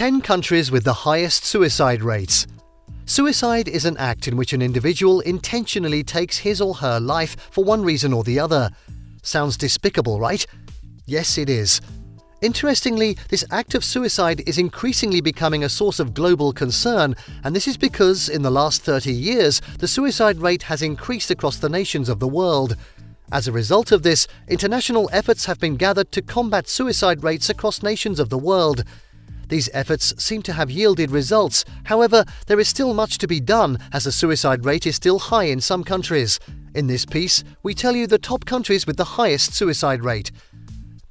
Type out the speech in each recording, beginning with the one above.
10 countries with the highest suicide rates. Suicide is an act in which an individual intentionally takes his or her life for one reason or the other. Sounds despicable, right? Yes, it is. Interestingly, this act of suicide is increasingly becoming a source of global concern, and this is because in the last 30 years, the suicide rate has increased across the nations of the world. As a result of this, international efforts have been gathered to combat suicide rates across nations of the world. These efforts seem to have yielded results. However, there is still much to be done, as the suicide rate is still high in some countries. In this piece, we tell you the top countries with the highest suicide rate.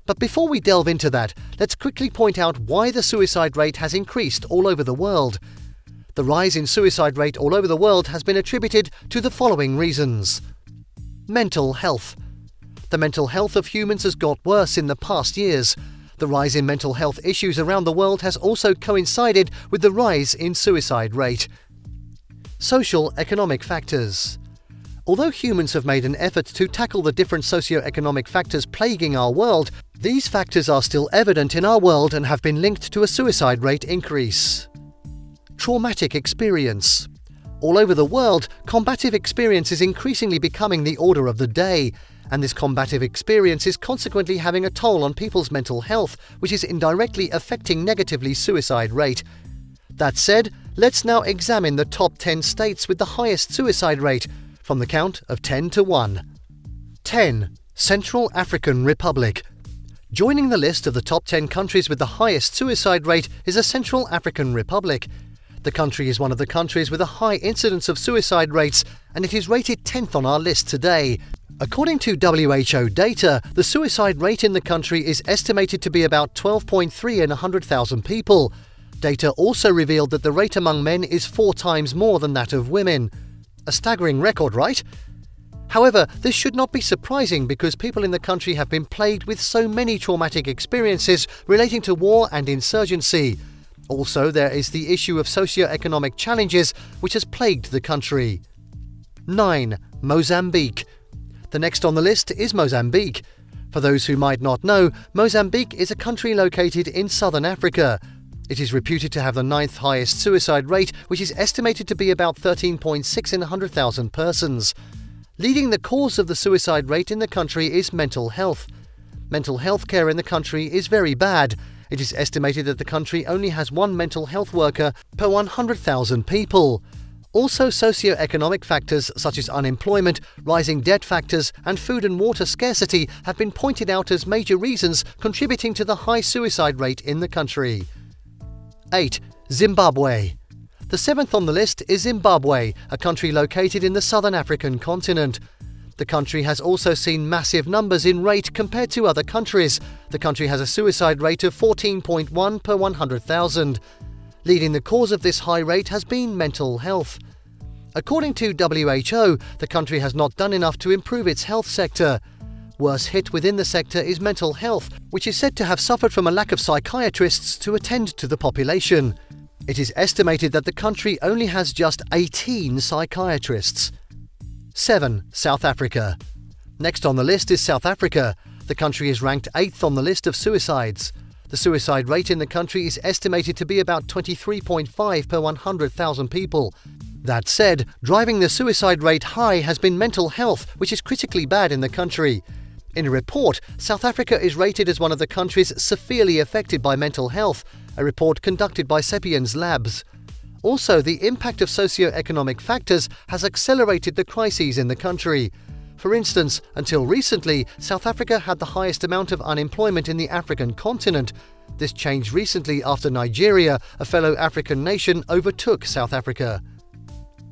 But before we delve into that, let's quickly point out why the suicide rate has increased all over the world. The rise in suicide rate all over the world has been attributed to the following reasons. Mental health. The mental health of humans has got worse in the past years. The rise in mental health issues around the world has also coincided with the rise in suicide rate. Socio-economic factors. Although humans have made an effort to tackle the different socio-economic factors plaguing our world, these factors are still evident in our world and have been linked to a suicide rate increase. Traumatic experience. All over the world, combative experience is increasingly becoming the order of the day, and this combative experience is consequently having a toll on people's mental health, which is indirectly affecting negatively suicide rate. That said, let's now examine the top 10 states with the highest suicide rate, from the count of 10 to 1. 10. Central African Republic. Joining the list of the top 10 countries with the highest suicide rate is the Central African Republic. The country is one of the countries with a high incidence of suicide rates, and it is rated 10th on our list today. According to WHO data, the suicide rate in the country is estimated to be about 12.3 in 100,000 people. Data also revealed that the rate among men is 4 times more than that of women. A staggering record, right? However, this should not be surprising because people in the country have been plagued with so many traumatic experiences relating to war and insurgency. Also, there is the issue of socio-economic challenges which has plagued the country. 9. Mozambique. The next on the list is Mozambique. For those who might not know, Mozambique is a country located in southern Africa. It is reputed to have the 9th highest suicide rate, which is estimated to be about 13.6 in 100,000 persons. Leading the cause of the suicide rate in the country is mental health. Mental health care in the country is very bad. It is estimated that the country only has 1 mental health worker per 100,000 people. Also, socio-economic factors such as unemployment, rising debt factors, and food and water scarcity have been pointed out as major reasons contributing to the high suicide rate in the country. 8. Zimbabwe. The 7th on the list is Zimbabwe, a country located in the southern African continent. The country has also seen massive numbers in rate compared to other countries. The country has a suicide rate of 14.1 per 100,000. Leading the cause of this high rate has been mental health. According to WHO, the country has not done enough to improve its health sector. Worse hit within the sector is mental health, which is said to have suffered from a lack of psychiatrists to attend to the population. It is estimated that the country only has just 18 psychiatrists. 7. South Africa. Next on the list is South Africa. The country is ranked 8th on the list of suicides. The suicide rate in the country is estimated to be about 23.5 per 100,000 people. That said, driving the suicide rate high has been mental health, which is critically bad in the country. In a report, South Africa is rated as one of the countries severely affected by mental health, a report conducted by Sapiens Labs. Also, the impact of socio-economic factors has accelerated the crises in the country. For instance, until recently, South Africa had the highest amount of unemployment in the African continent. This changed recently after Nigeria, a fellow African nation, overtook South Africa.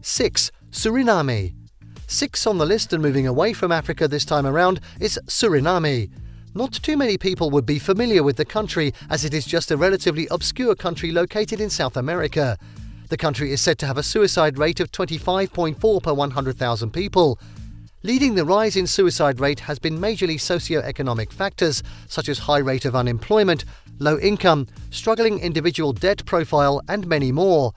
6. Suriname. 6 on the list and moving away from Africa this time around is Suriname. Not too many people would be familiar with the country as it is just a relatively obscure country located in South America. The country is said to have a suicide rate of 25.4 per 100,000 people. Leading the rise in suicide rate has been majorly socio-economic factors such as high rate of unemployment, low income, struggling individual debt profile, and many more.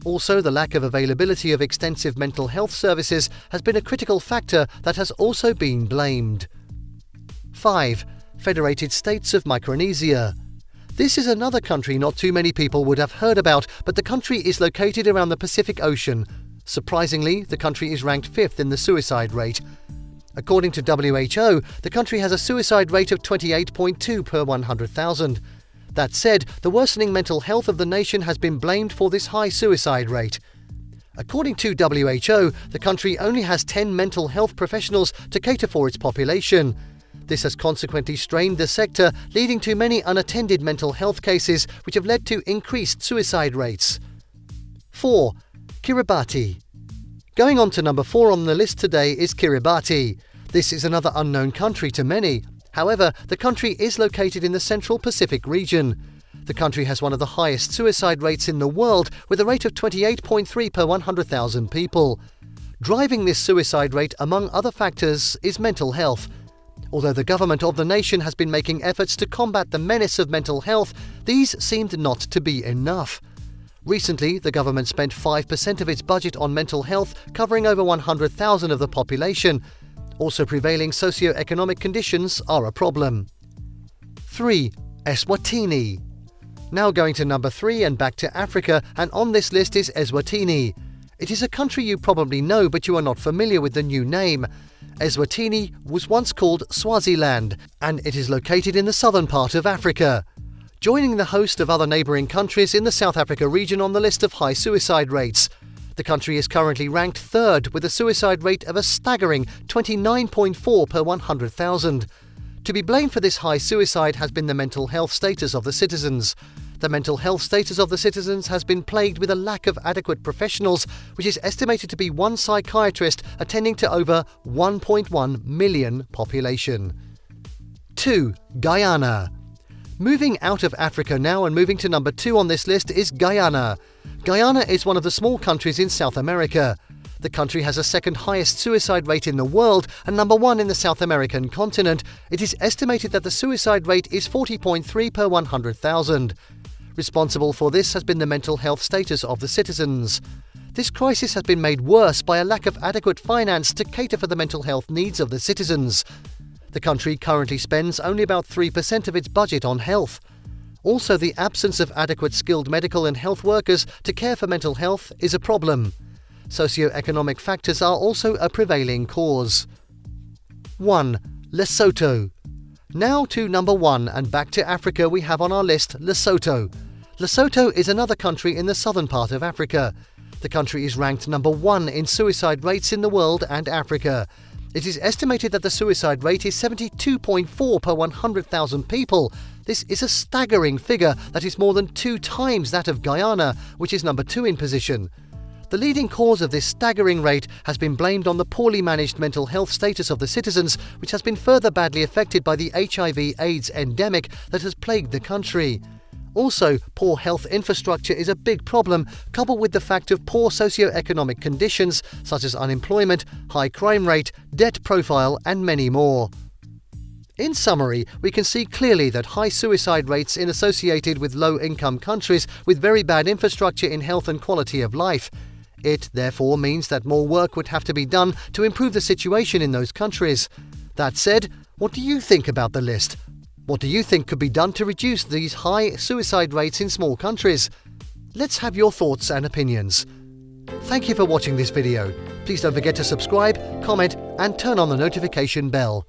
Also, the lack of availability of extensive mental health services has been a critical factor that has also been blamed. 5. Federated States of Micronesia. This is another country not too many people would have heard about, but the country is located around the Pacific Ocean. Surprisingly, the country is ranked 5th in the suicide rate. According to WHO, the country has a suicide rate of 28.2 per 100,000. That said, the worsening mental health of the nation has been blamed for this high suicide rate. According to WHO, the country only has 10 mental health professionals to cater for its population. This has consequently strained the sector, leading to many unattended mental health cases, which have led to increased suicide rates. 4. Kiribati. Going on to number 4 on the list today is Kiribati. This is another unknown country to many. However, the country is located in the Central Pacific region. The country has one of the highest suicide rates in the world, with a rate of 28.3 per 100,000 people. Driving this suicide rate, among other factors, is mental health. Although the government of the nation has been making efforts to combat the menace of mental health, these seemed not to be enough. Recently, the government spent 5% of its budget on mental health, covering over 100,000 of the population. Also, prevailing socio-economic conditions are a problem. 3. Eswatini. Now going to number 3 and back to Africa, and on this list is Eswatini. It is a country you probably know, but you are not familiar with the new name. Eswatini was once called Swaziland, and it is located in the southern part of Africa, joining the host of other neighbouring countries in the South Africa region on the list of high suicide rates. The country is currently ranked 3rd with a suicide rate of a staggering 29.4 per 100,000. To be blamed for this high suicide has been the mental health status of the citizens. The mental health status of the citizens has been plagued with a lack of adequate professionals, which is estimated to be one psychiatrist attending to over 1.1 million population. 2. Guyana. Moving out of Africa now and moving to number 2 on this list is Guyana. Guyana is one of the small countries in South America. The country has the second highest suicide rate in the world and number 1 in the South American continent. It is estimated that the suicide rate is 40.3 per 100,000. Responsible for this has been the mental health status of the citizens. This crisis has been made worse by a lack of adequate finance to cater for the mental health needs of the citizens. The country currently spends only about 3% of its budget on health. Also, the absence of adequate skilled medical and health workers to care for mental health is a problem. Socio-economic factors are also a prevailing cause. 1. Lesotho. Now to number 1 and back to Africa, we have on our list Lesotho. Lesotho is another country in the southern part of Africa. The country is ranked number 1 in suicide rates in the world and Africa. It is estimated that the suicide rate is 72.4 per 100,000 people. This is a staggering figure that is more than 2 times that of Guyana, which is number 2 in position. The leading cause of this staggering rate has been blamed on the poorly managed mental health status of the citizens, which has been further badly affected by the HIV/AIDS endemic that has plagued the country. Also, poor health infrastructure is a big problem, coupled with the fact of poor socio-economic conditions such as unemployment, high crime rate, debt profile, and many more. In summary, we can see clearly that high suicide rates are associated with low-income countries with very bad infrastructure in health and quality of life. It, therefore, means that more work would have to be done to improve the situation in those countries. That said, what do you think about the list? What do you think could be done to reduce these high suicide rates in small countries? Let's have your thoughts and opinions. Thank you for watching this video. Please don't forget to subscribe, comment, and turn on the notification bell.